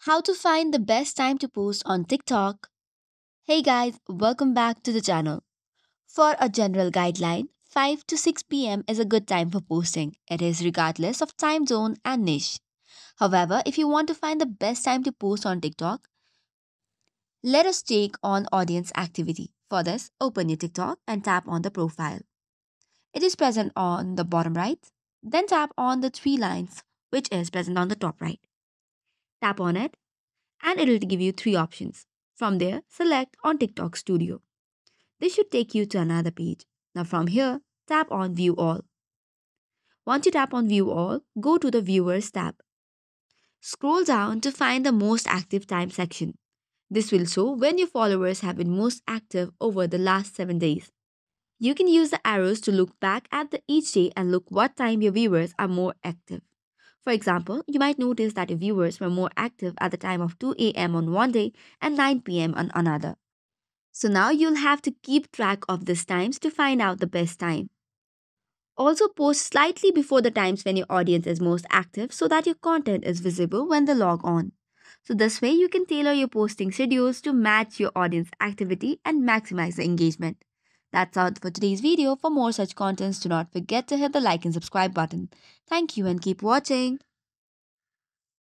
How to find the best time to post on TikTok. Hey guys, welcome back to the channel. For a general guideline, 5 to 6 pm is a good time for posting. It is regardless of time zone and niche. However, if you want to find the best time to post on TikTok, let us take on audience activity. For this, open your TikTok and tap on the profile. It is present on the bottom right. Then tap on the three lines, which is present on the top right. Tap on it and it will give you three options. From there, select on TikTok Studio. This should take you to another page. Now from here, tap on View All. Once you tap on View All, go to the Viewers tab. Scroll down to find the Most Active Time section. This will show when your followers have been most active over the last 7 days. You can use the arrows to look back at each day and look what time your viewers are more active. For example, you might notice that your viewers were more active at the time of 2 a.m. on one day and 9 p.m. on another. So now you'll have to keep track of these times to find out the best time. Also, post slightly before the times when your audience is most active so that your content is visible when they log on. So, this way, you can tailor your posting schedules to match your audience activity and maximize the engagement. That's all for today's video. For more such contents, do not forget to hit the like and subscribe button. Thank you and keep watching.